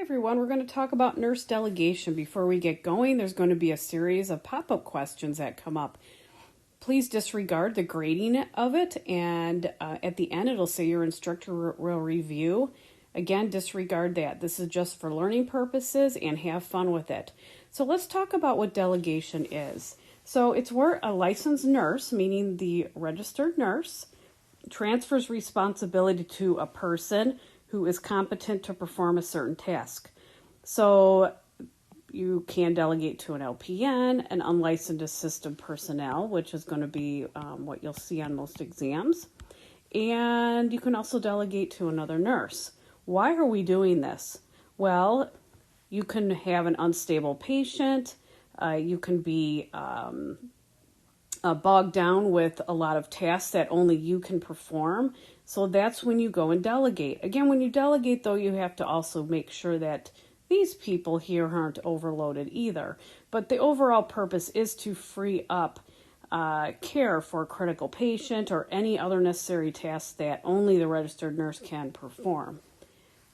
Hi everyone, we're going to talk about nurse delegation. Before we get going, there's going to be a series of pop-up questions that come up. Please disregard the grading of it, and at the end it'll say your instructor will review. Again, disregard that. This is just for learning purposes and have fun with it. So let's talk about what delegation is. So it's where a licensed nurse, meaning the registered nurse, transfers responsibility to a person who is competent to perform a certain task. So you can delegate to an LPN, an unlicensed assistive personnel, which is going to be what you'll see on most exams. And you can also delegate to another nurse. Why are we doing this? Well, you can have an unstable patient. You can be bogged down with a lot of tasks that only you can perform. So that's when you go and delegate. Again, when you delegate, though, you have to also make sure that these people here aren't overloaded either. But the overall purpose is to free up care for a critical patient or any other necessary tasks that only the registered nurse can perform.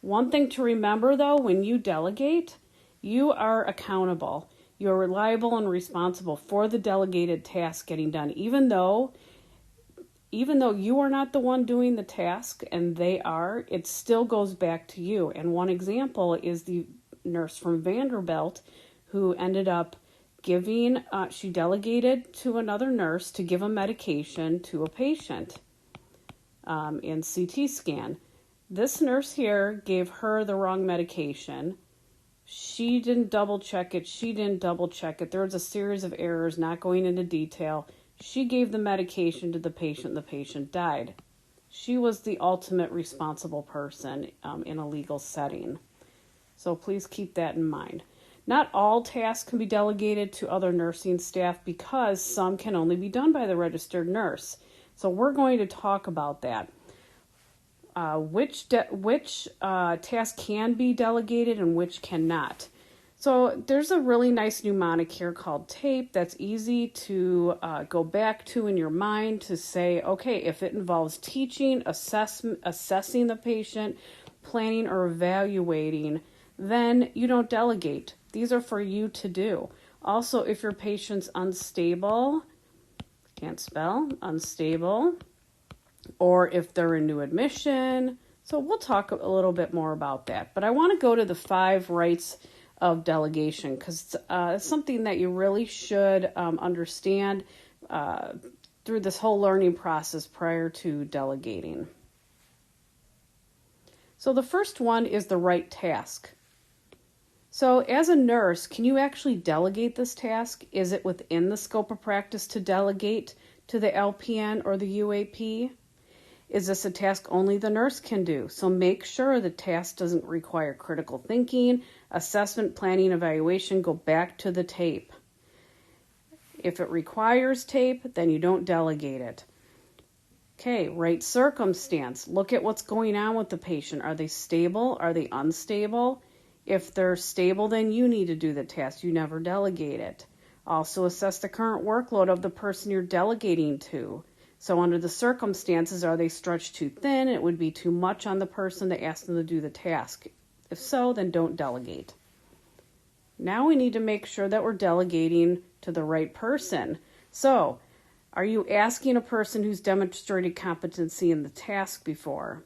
One thing to remember, though, when you delegate, you are accountable. You're reliable and responsible for the delegated task getting done, even though you are not the one doing the task and they are, it still goes back to you. And one example is the nurse from Vanderbilt who ended up she delegated to another nurse to give a medication to a patient in CT scan. This nurse here gave her the wrong medication. She didn't double check it. There was a series of errors, not going into detail. She gave the medication to the patient died. She was the ultimate responsible person in a legal setting. So please keep that in mind. Not all tasks can be delegated to other nursing staff because some can only be done by the registered nurse. So we're going to talk about that. Which task can be delegated and which cannot. So there's a really nice mnemonic here called TAPE that's easy to go back to in your mind to say, okay, if it involves teaching, assessing the patient, planning, or evaluating, then you don't delegate. These are for you to do. Also, if your patient's unstable, or if they're in new admission. So we'll talk a little bit more about that. But I want to go to the 5 rights of delegation because it's something that you really should understand through this whole learning process prior to delegating. So the first one is the right task. So as a nurse, can you actually delegate this task? Is it within the scope of practice to delegate to the LPN or the UAP? Is this a task only the nurse can do? So make sure the task doesn't require critical thinking, assessment, planning, evaluation. Go back to the TAPE. If it requires TAPE, then you don't delegate it. Okay, right circumstance. Look at what's going on with the patient. Are they stable? Are they unstable? If they're stable, then you need to do the task. You never delegate it. Also assess the current workload of the person you're delegating to. So under the circumstances, are they stretched too thin? It would be too much on the person to ask them to do the task. If so, then don't delegate. Now we need to make sure that we're delegating to the right person. So, are you asking a person who's demonstrated competency in the task before?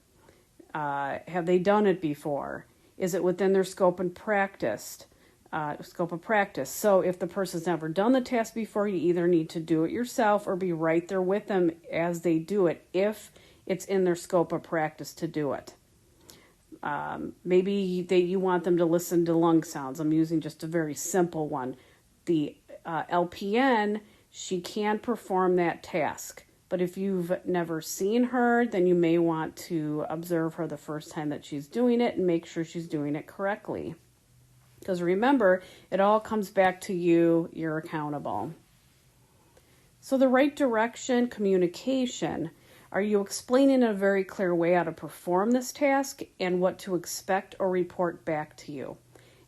Have they done it before? Is it within their scope of practice? So if the person's never done the task before, you either need to do it yourself or be right there with them as they do it if it's in their scope of practice to do it. Maybe you want them to listen to lung sounds. I'm using just a very simple one. The LPN, she can perform that task. But if you've never seen her, then you may want to observe her the first time that she's doing it and make sure she's doing it correctly. Because remember, it all comes back to you. You're accountable. So the right direction, communication. Are you explaining in a very clear way how to perform this task and what to expect or report back to you?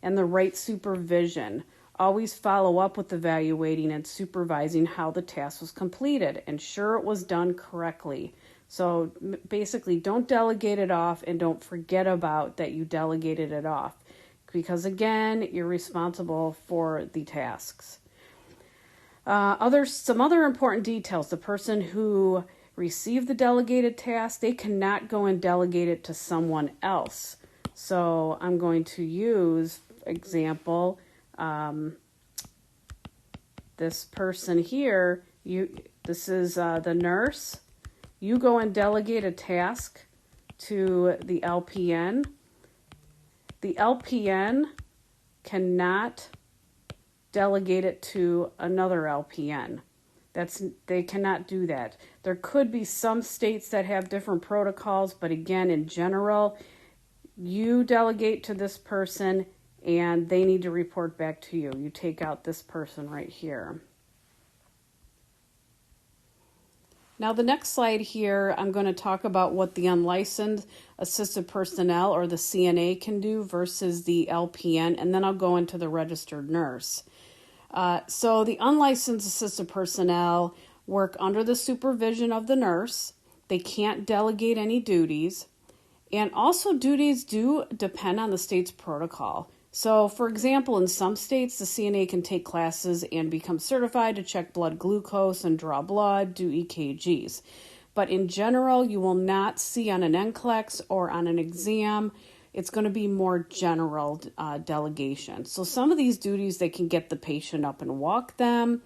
And the right supervision. Always follow up with evaluating and supervising how the task was completed. Ensure it was done correctly. So basically, don't delegate it off and don't forget about that you delegated it off. because, again, you're responsible for the tasks. Some other important details. The person who received the delegated task, they cannot go and delegate it to someone else. So I'm going to use, example, this person here. This is the nurse. You go and delegate a task to the LPN. The LPN cannot delegate it to another LPN. They cannot do that. There could be some states that have different protocols, but again, in general, you delegate to this person and they need to report back to you. You take out this person right here. Now, the next slide here, I'm going to talk about what the unlicensed assistive personnel or the CNA can do versus the LPN, and then I'll go into the registered nurse. So the unlicensed assistive personnel work under the supervision of the nurse. They can't delegate any duties. And also duties do depend on the state's protocol. So, for example, in some states, the CNA can take classes and become certified to check blood glucose and draw blood, do EKGs. But in general, you will not see on an NCLEX or on an exam. It's going to be more general delegation. So some of these duties, they can get the patient up and walk them.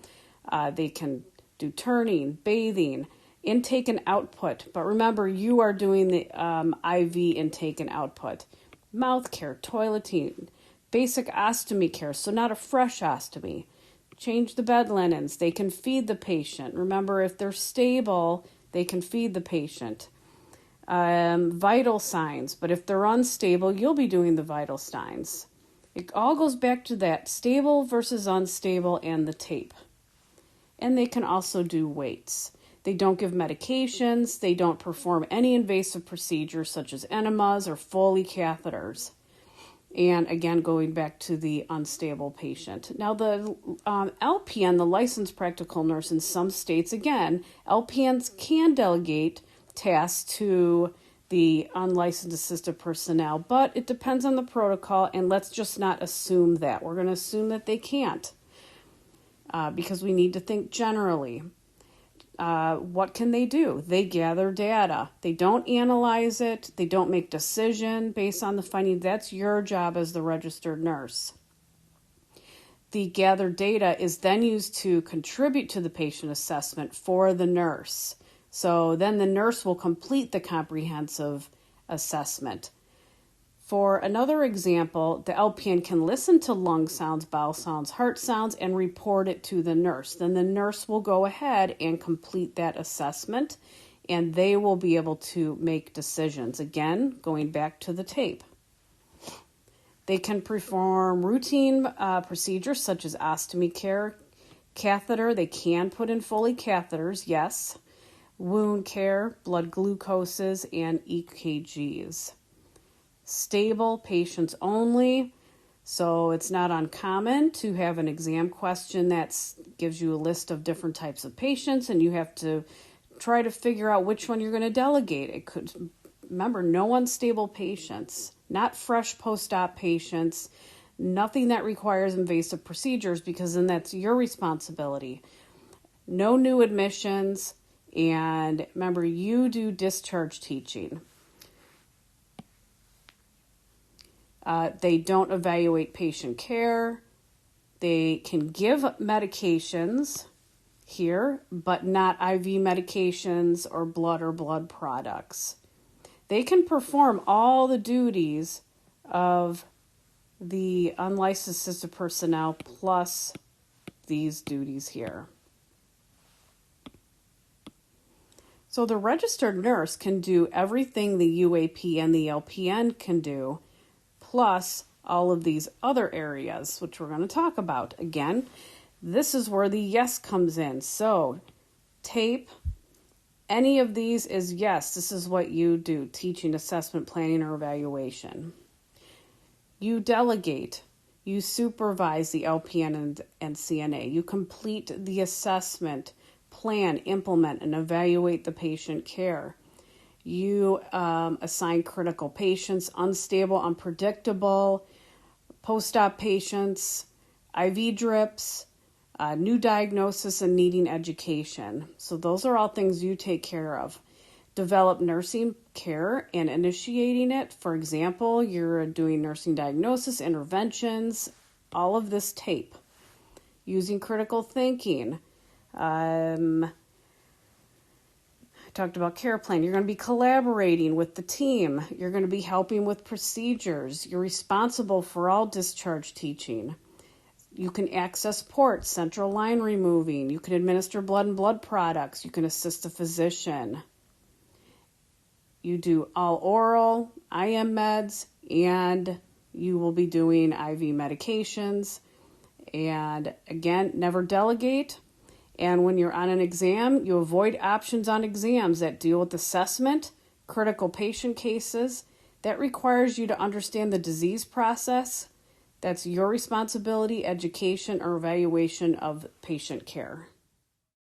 They can do turning, bathing, intake and output. But remember, you are doing the IV intake and output. Mouth care, toileting, basic ostomy care, so not a fresh ostomy. Change the bed linens. They can feed the patient. Remember, if they're stable, they can feed the patient. Vital signs, but if they're unstable, you'll be doing the vital signs. It all goes back to that stable versus unstable and the tape. And they can also do weights. They don't give medications. They don't perform any invasive procedures such as enemas or Foley catheters. And again, going back to the unstable patient. Now, the LPN, the licensed practical nurse in some states, again, LPNs can delegate tasks to the unlicensed assistive personnel, but it depends on the protocol, and let's just not assume that. We're going to assume that they can't because we need to think generally. What can they do? They gather data. They don't analyze it. They don't make decision based on the finding. That's your job as the registered nurse. The gathered data is then used to contribute to the patient assessment for the nurse. So then the nurse will complete the comprehensive assessment. For another example, the LPN can listen to lung sounds, bowel sounds, heart sounds, and report it to the nurse. Then the nurse will go ahead and complete that assessment, and they will be able to make decisions. Again, going back to the tape. They can perform routine procedures such as ostomy care, catheter. They can put in Foley catheters, yes. Wound care, blood glucoses, and EKGs. Stable patients only, so it's not uncommon to have an exam question that gives you a list of different types of patients, and you have to try to figure out which one you're going to delegate. It could, remember, no unstable patients, not fresh post-op patients, nothing that requires invasive procedures, because then that's your responsibility. No new admissions, and remember, you do discharge teaching. They don't evaluate patient care. They can give medications here, but not IV medications or blood products. They can perform all the duties of the unlicensed assistive personnel plus these duties here. So the registered nurse can do everything the UAP and the LPN can do, plus all of these other areas, which we're going to talk about. Again, this is where the yes comes in. So, tape, any of these is yes, this is what you do, teaching, assessment, planning, or evaluation. You delegate, you supervise the LPN and CNA. You complete the assessment, plan, implement, and evaluate the patient care. You assign critical patients, unstable, unpredictable, post-op patients, IV drips, new diagnosis, and needing education. So those are all things you take care of. Develop nursing care and initiating it. For example, you're doing nursing diagnosis, interventions, all of this tape. Using critical thinking. I talked about care plan. You're going to be collaborating with the team. You're going to be helping with procedures. You're responsible for all discharge teaching. You can access ports, central line removing. You can administer blood and blood products. You can assist a physician. You do all oral, IM meds, and you will be doing IV medications. And again, never delegate. And when you're on an exam, you avoid options on exams that deal with assessment, critical patient cases. That requires you to understand the disease process. That's your responsibility, education, or evaluation of patient care.